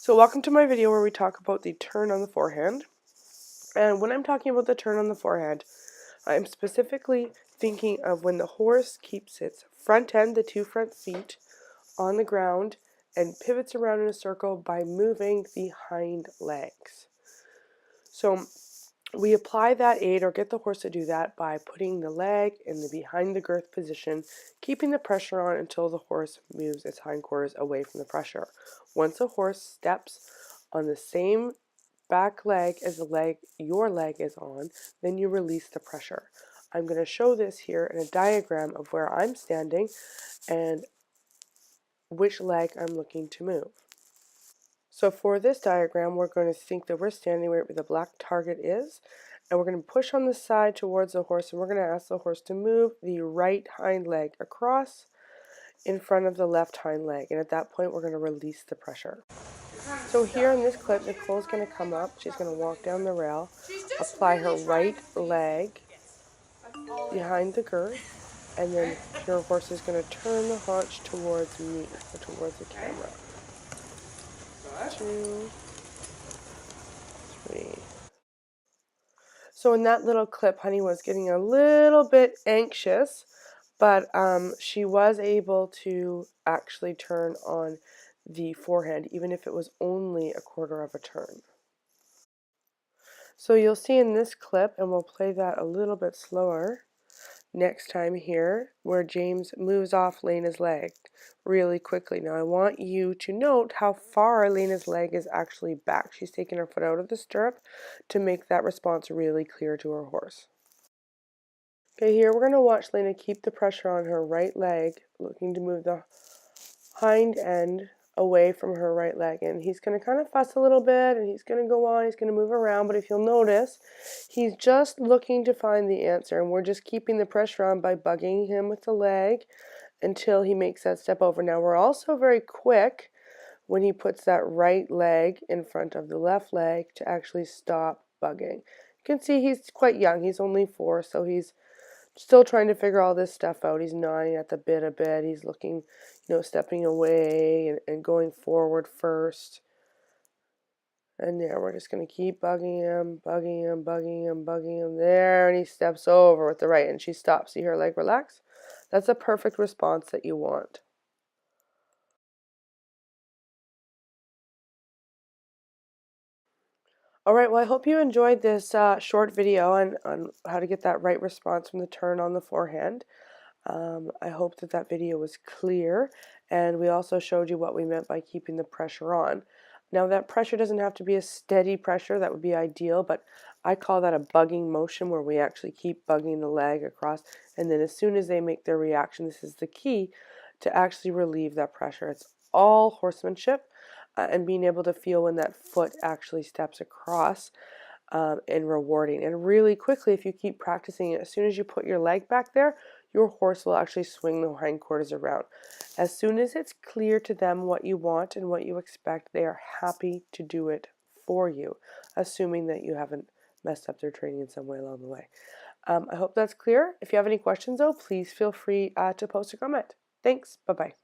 So welcome to my video where we talk about the turn on the forehand. And when I'm talking about the turn on the forehand, I'm specifically thinking of when the horse keeps its front end, the two front feet, on the ground and pivots around in a circle by moving the hind legs. So we apply that aid or get the horse to do that by putting the leg in the behind the girth position, keeping the pressure on until the horse moves its hindquarters away from the pressure. Once a horse steps on the same back leg as the leg your leg is on, then you release the pressure. I'm going to show this here in a diagram of where I'm standing and which leg I'm looking to move. So for this diagram, we're going to think that we're standing where the black target is, and we're going to push on the side towards the horse, and we're going to ask the horse to move the right hind leg across in front of the left hind leg, and at that point we're going to release the pressure. So here in this clip, Nicole's going to come up, she's going to walk down the rail, apply her right leg behind the girth, and then your horse is going to turn the haunch towards me, or towards the camera. 2, 3. So in that little clip, Honey was getting a little bit anxious, but she was able to actually turn on the forehand, even if it was only a quarter of a turn. So you'll see in this clip, and we'll play that a little bit slower next time here, where James moves off Lena's leg really quickly. Now I want you to note how far Lena's leg is actually back. She's taken her foot out of the stirrup to make that response really clear to her horse. Okay, here we're going to watch Lena keep the pressure on her right leg, looking to move the hind end away from her right leg, and he's going to kind of fuss a little bit, and he's going to go on, he's going to move around, but if you'll notice, he's just looking to find the answer, and we're just keeping the pressure on by bugging him with the leg until he makes that step over. Now we're also very quick when he puts that right leg in front of the left leg to actually stop bugging. You can see he's quite young, he's only 4, so he's still trying to figure all this stuff out. He's gnawing at the bit a bit. He's looking, stepping away and going forward first. And there, we're just going to keep bugging him, bugging him, bugging him, bugging him. There, and he steps over with the right, and she stops. See her leg relax? That's a perfect response that you want. Alright, well I hope you enjoyed this short video on how to get that right response from the turn on the forehand. I hope that video was clear, and we also showed you what we meant by keeping the pressure on. Now that pressure doesn't have to be a steady pressure, that would be ideal, but I call that a bugging motion, where we actually keep bugging the leg across, and then as soon as they make their reaction, this is the key to actually relieve that pressure. It's all horsemanship and being able to feel when that foot actually steps across. And rewarding. And really quickly, if you keep practicing it, as soon as you put your leg back there, your horse will actually swing the hindquarters around. As soon as it's clear to them what you want and what you expect, they are happy to do it for you, assuming that you haven't messed up their training in some way along the way. I hope that's clear. If you have any questions, though, please feel free to post a comment. Thanks. Bye-bye.